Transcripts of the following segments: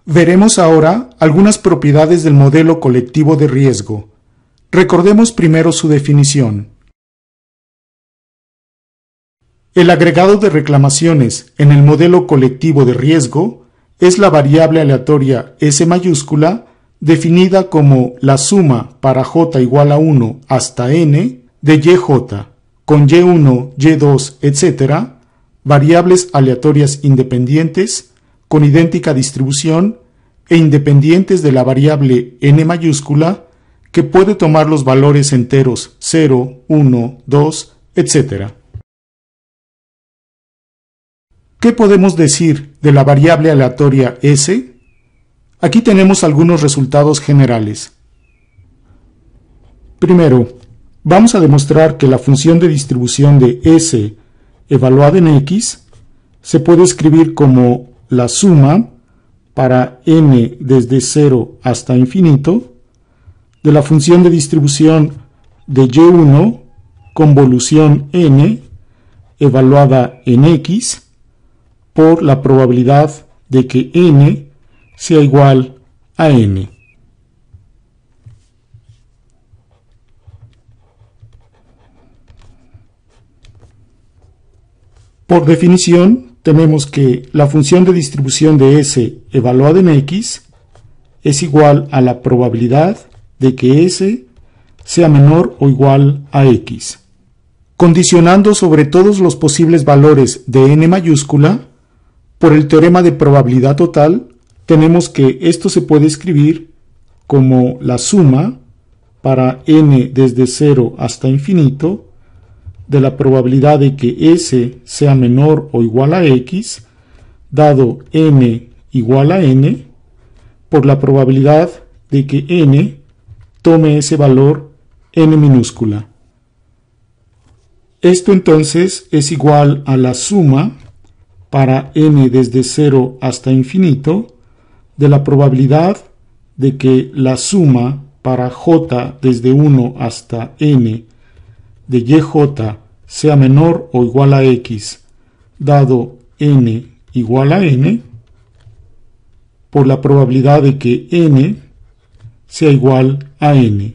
Veremos ahora algunas propiedades del modelo colectivo de riesgo. Recordemos primero su definición. El agregado de reclamaciones en el modelo colectivo de riesgo es la variable aleatoria S mayúscula definida como la suma para j igual a 1 hasta n de yj, con y1, y2, etc., variables aleatorias independientes con idéntica distribución e independientes de la variable n mayúscula que puede tomar los valores enteros 0, 1, 2, etc. ¿Qué podemos decir de la variable aleatoria S? Aquí tenemos algunos resultados generales. Primero, vamos a demostrar que la función de distribución de S evaluada en X se puede escribir como la suma para n desde 0 hasta infinito de la función de distribución de y1 convolución n evaluada en X por la probabilidad de que n sea igual a n. Por definición, tenemos que la función de distribución de S evaluada en X es igual a la probabilidad de que S sea menor o igual a X. Condicionando sobre todos los posibles valores de n mayúscula, por el teorema de probabilidad total, tenemos que esto se puede escribir como la suma para n desde 0 hasta infinito de la probabilidad de que S sea menor o igual a X, dado n igual a n, por la probabilidad de que n tome ese valor n minúscula. Esto entonces es igual a la suma para n desde 0 hasta infinito de la probabilidad de que la suma para j desde 1 hasta n de yj sea menor o igual a x, dado n igual a n, por la probabilidad de que n sea igual a n.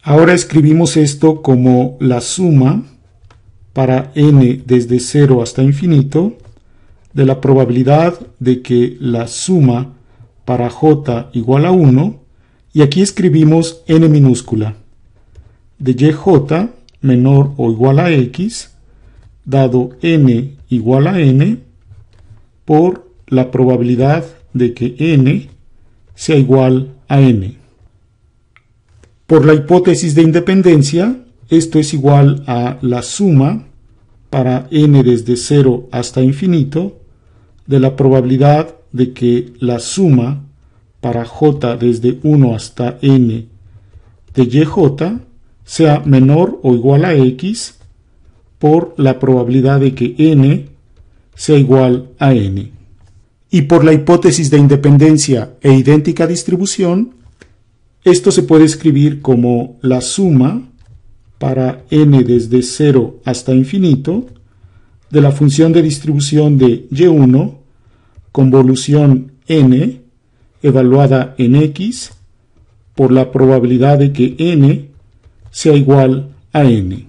Ahora escribimos esto como la suma para n desde 0 hasta infinito de la probabilidad de que la suma para j igual a 1, y aquí escribimos n minúscula, de yj menor o igual a x, dado n igual a n, por la probabilidad de que n sea igual a n. Por la hipótesis de independencia, esto es igual a la suma para n desde 0 hasta infinito de la probabilidad de que la suma para j desde 1 hasta n de yj sea menor o igual a x por la probabilidad de que n sea igual a n. Y por la hipótesis de independencia e idéntica distribución, esto se puede escribir como la suma para n desde 0 hasta infinito de la función de distribución de y1 convolución n evaluada en x por la probabilidad de que n sea igual a n.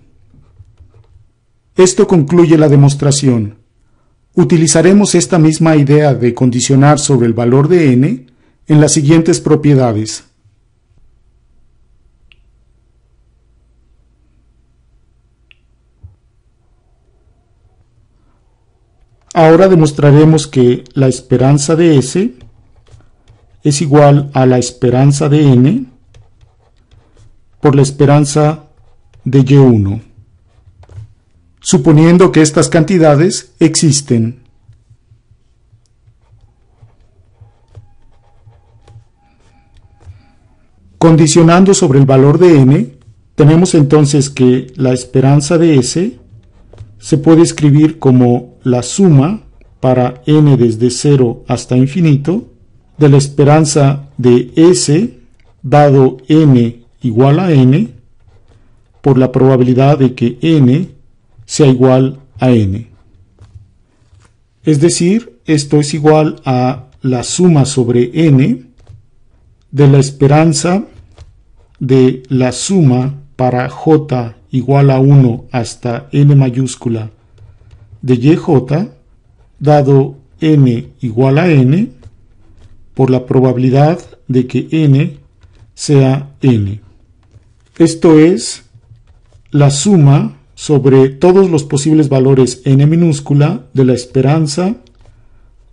Esto concluye la demostración. Utilizaremos esta misma idea de condicionar sobre el valor de n en las siguientes propiedades. Ahora demostraremos que la esperanza de S es igual a la esperanza de n por la esperanza de y1, suponiendo que estas cantidades existen. Condicionando sobre el valor de n, tenemos entonces que la esperanza de S se puede escribir como la suma para n desde 0 hasta infinito de la esperanza de S dado n igual a n por la probabilidad de que n sea igual a n. Es decir, esto es igual a la suma sobre n de la esperanza de la suma para j igual a 1 hasta n mayúscula de yj, dado n igual a n, por la probabilidad de que n sea n. Esto es la suma sobre todos los posibles valores n minúscula de la esperanza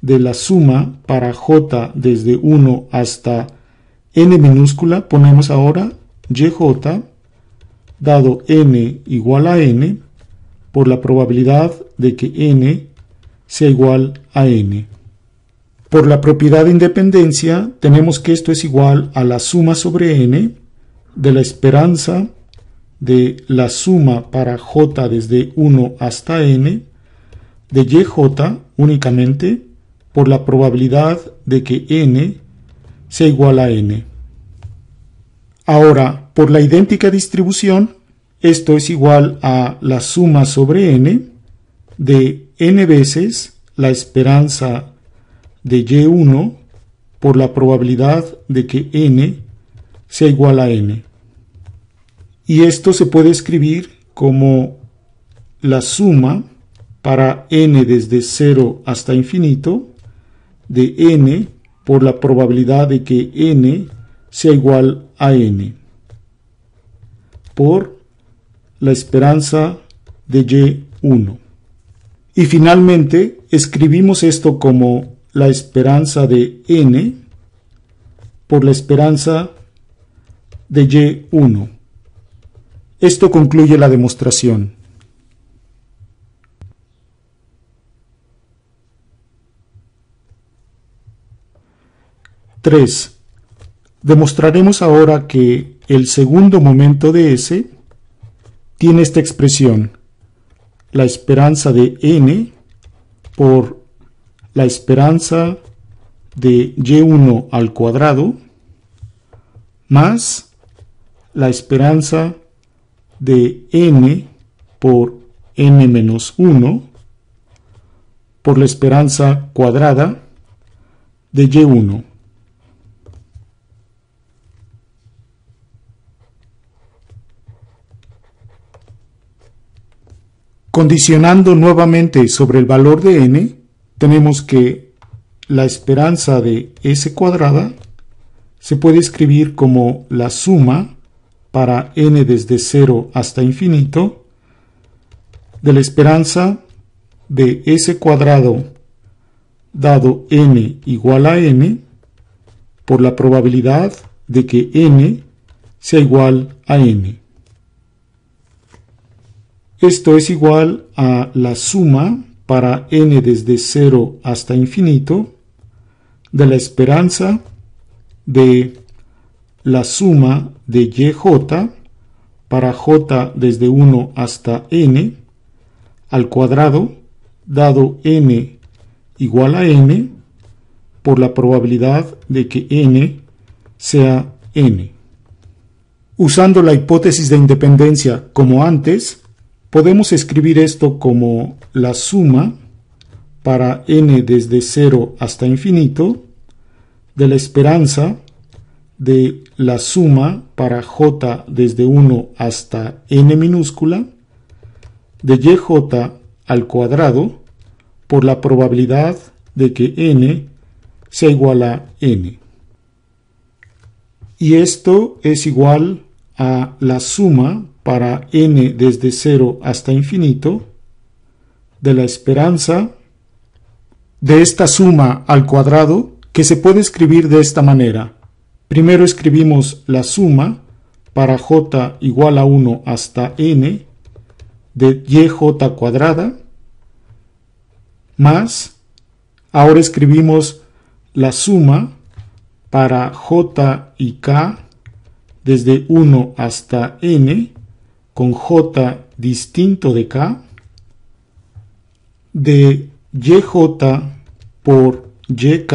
de la suma para j desde 1 hasta n minúscula, ponemos ahora yj, dado n igual a n, por la probabilidad de que n sea igual a n. Por la propiedad de independencia, tenemos que esto es igual a la suma sobre n de la esperanza de la suma para j desde 1 hasta n de yj únicamente por la probabilidad de que n sea igual a n. Ahora, por la idéntica distribución, esto es igual a la suma sobre n de n veces la esperanza de y1 por la probabilidad de que n sea igual a n. Y esto se puede escribir como la suma para n desde 0 hasta infinito de n por la probabilidad de que n sea igual a n por la esperanza de y1. Y finalmente escribimos esto como la esperanza de n por la esperanza de y1. Esto concluye la demostración. Tres. Demostraremos ahora que el segundo momento de S tiene esta expresión, la esperanza de n por la esperanza de y1 al cuadrado más la esperanza de n por n menos 1 por la esperanza cuadrada de y1. Condicionando nuevamente sobre el valor de n, tenemos que la esperanza de s cuadrada se puede escribir como la suma para n desde 0 hasta infinito de la esperanza de s cuadrado dado n igual a n por la probabilidad de que n sea igual a n. Esto es igual a la suma para n desde 0 hasta infinito de la esperanza de la suma de yj para j desde 1 hasta n al cuadrado dado n igual a n por la probabilidad de que n sea n. Usando la hipótesis de independencia como antes, podemos escribir esto como la suma para n desde 0 hasta infinito de la esperanza de la suma para j desde 1 hasta n minúscula de yj al cuadrado por la probabilidad de que n sea igual a n. Y esto es igual a la suma para n desde 0 hasta infinito de la esperanza de esta suma al cuadrado, que se puede escribir de esta manera. Primero escribimos la suma para j igual a 1 hasta n de yj cuadrada más, ahora escribimos la suma para j y k desde 1 hasta n con j distinto de k de yj por yk,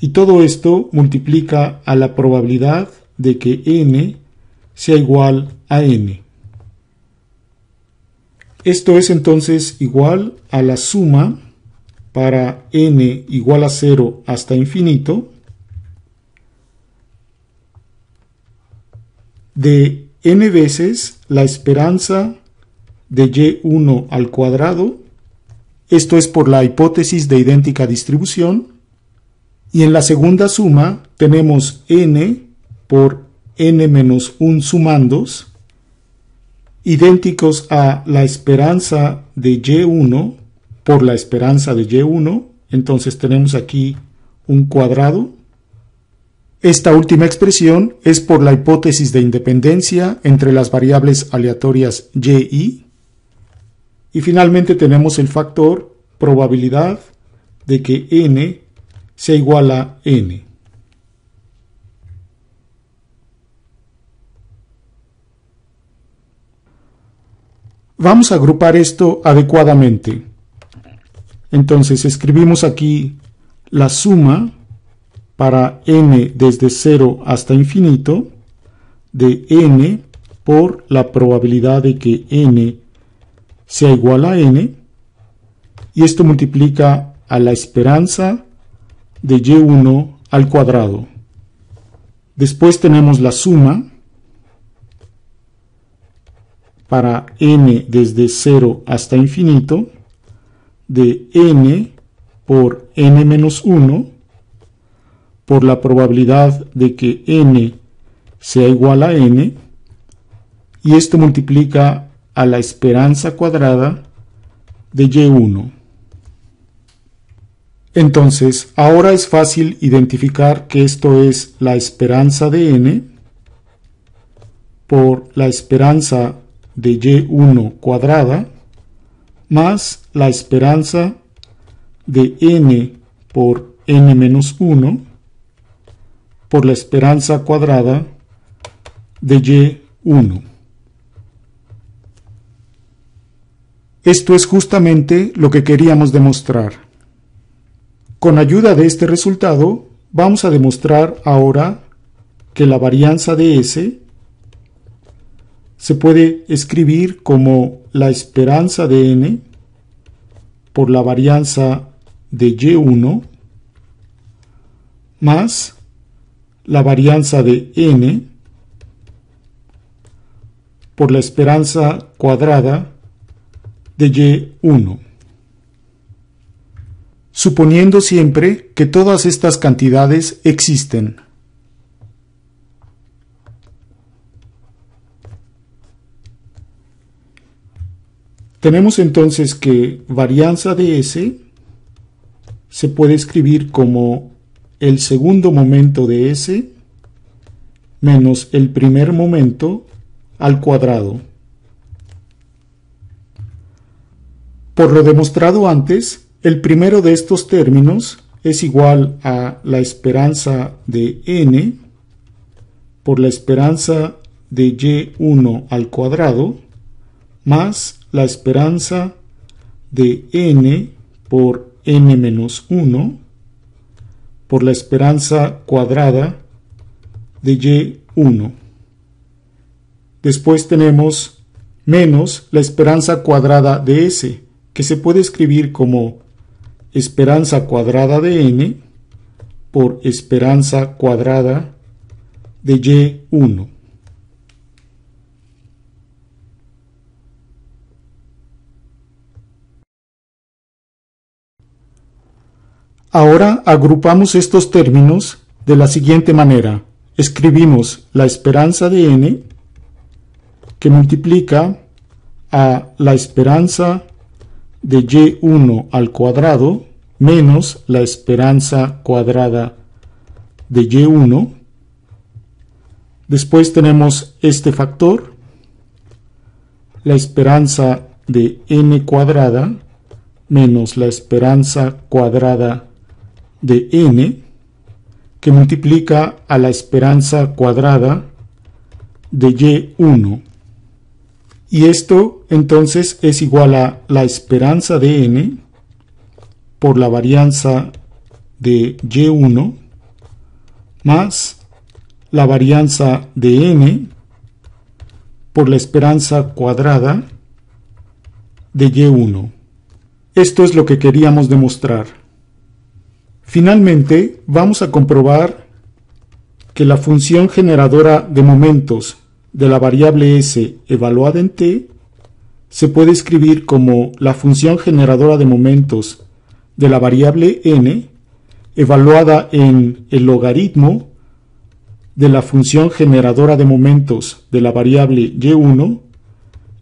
y todo esto multiplica a la probabilidad de que n sea igual a n. Esto es entonces igual a la suma para n igual a 0 hasta infinito de n veces la esperanza de y1 al cuadrado, esto es por la hipótesis de idéntica distribución, y en la segunda suma tenemos n por n menos 1 sumandos, idénticos a la esperanza de y1 por la esperanza de y1, entonces tenemos aquí un cuadrado. Esta última expresión es por la hipótesis de independencia entre las variables aleatorias y y. Y finalmente tenemos el factor probabilidad de que n sea igual a n. Vamos a agrupar esto adecuadamente. Entonces escribimos aquí la suma para n desde 0 hasta infinito de n por la probabilidad de que n sea igual a n, y esto multiplica a la esperanza de y1 al cuadrado. Después tenemos la suma para n desde 0 hasta infinito de n por n menos 1 por la probabilidad de que n sea igual a n, y esto multiplica a la esperanza cuadrada de y1. Entonces, ahora es fácil identificar que esto es la esperanza de n por la esperanza de y1 cuadrada más la esperanza de n por n menos 1 por la esperanza cuadrada de y1. Esto es justamente lo que queríamos demostrar. Con ayuda de este resultado, vamos a demostrar ahora que la varianza de S se puede escribir como la esperanza de n por la varianza de y1 más la varianza de n por la esperanza cuadrada de y1. Suponiendo siempre que todas estas cantidades existen. Tenemos entonces que varianza de S se puede escribir como el segundo momento de S menos el primer momento al cuadrado. Por lo demostrado antes, el primero de estos términos es igual a la esperanza de n por la esperanza de y1 al cuadrado más la esperanza de n por n menos 1 por la esperanza cuadrada de y1. Después tenemos menos la esperanza cuadrada de S, que se puede escribir como esperanza cuadrada de n por esperanza cuadrada de y1. Ahora agrupamos estos términos de la siguiente manera. Escribimos la esperanza de n que multiplica a la esperanza de y1 al cuadrado menos la esperanza cuadrada de y1. Después tenemos este factor, la esperanza de n cuadrada menos la esperanza cuadrada de n, que multiplica a la esperanza cuadrada de y1. Y esto entonces es igual a la esperanza de n por la varianza de y1 más la varianza de n por la esperanza cuadrada de y1. Esto es lo que queríamos demostrar. Finalmente, vamos a comprobar que la función generadora de momentos de la variable s evaluada en t se puede escribir como la función generadora de momentos de la variable n evaluada en el logaritmo de la función generadora de momentos de la variable y1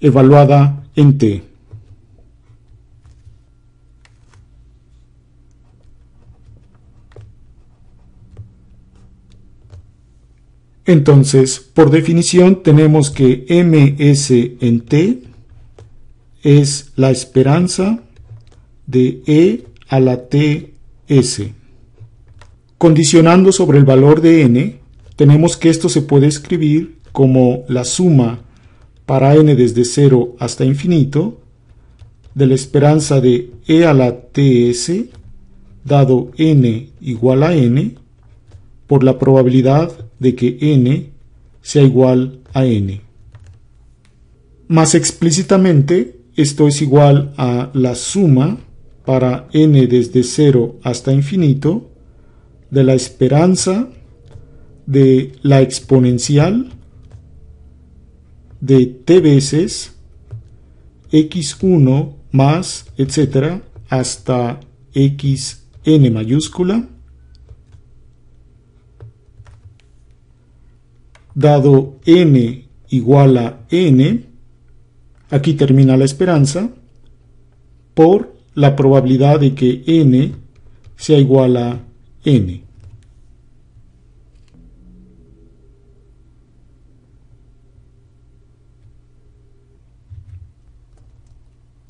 evaluada en t. Entonces, por definición, tenemos que ms en t es la esperanza de e a la ts. Condicionando sobre el valor de n, tenemos que esto se puede escribir como la suma para n desde 0 hasta infinito de la esperanza de e a la ts dado n igual a n por la probabilidad de que n sea igual a n. Más explícitamente, esto es igual a la suma para n desde 0 hasta infinito de la esperanza de la exponencial de t veces x1 más, etcétera, hasta xn mayúscula, dado n igual a n, aquí termina la esperanza, por la probabilidad de que n sea igual a n.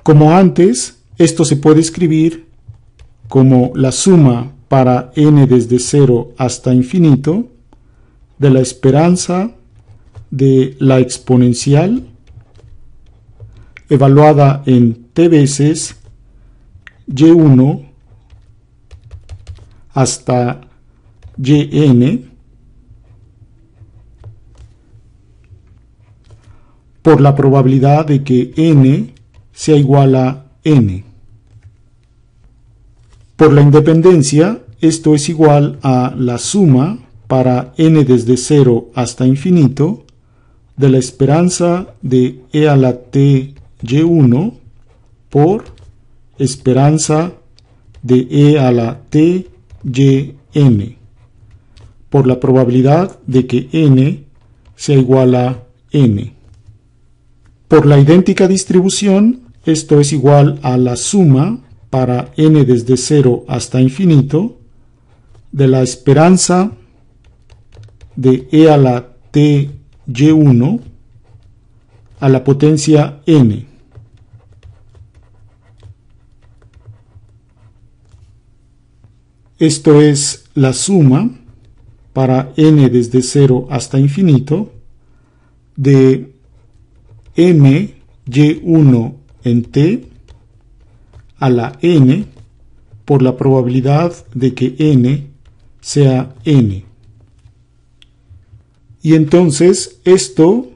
Como antes, esto se puede escribir como la suma para n desde 0 hasta infinito de la esperanza de la exponencial evaluada en t veces y1 hasta yn por la probabilidad de que n sea igual a n. Por la independencia, esto es igual a la suma para n desde 0 hasta infinito de la esperanza de e a la t y1 por esperanza de e a la t yn por la probabilidad de que n sea igual a n. Por la idéntica distribución, esto es igual a la suma para n desde 0 hasta infinito de la esperanza de e a la t y1 a la potencia n. Esto es la suma para n desde 0 hasta infinito de m y1 en t a la n por la probabilidad de que n sea n. Y entonces esto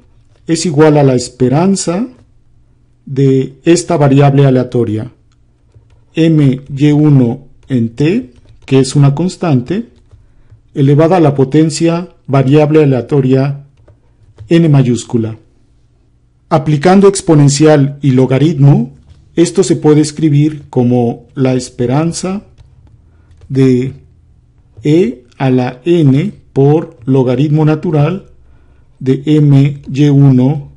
es igual a la esperanza de esta variable aleatoria m y1 en t, que es una constante, elevada a la potencia variable aleatoria n mayúscula. Aplicando exponencial y logaritmo, esto se puede escribir como la esperanza de e a la n por logaritmo natural de m y1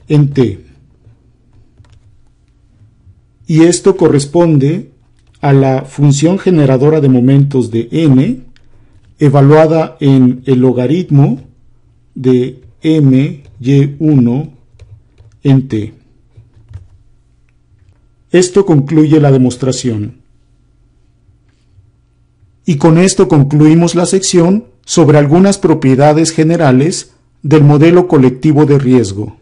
en t. Y esto corresponde a la función generadora de momentos de n evaluada en el logaritmo de m y1 en t. Esto concluye la demostración. Y con esto concluimos la sección sobre algunas propiedades generales del modelo colectivo de riesgo.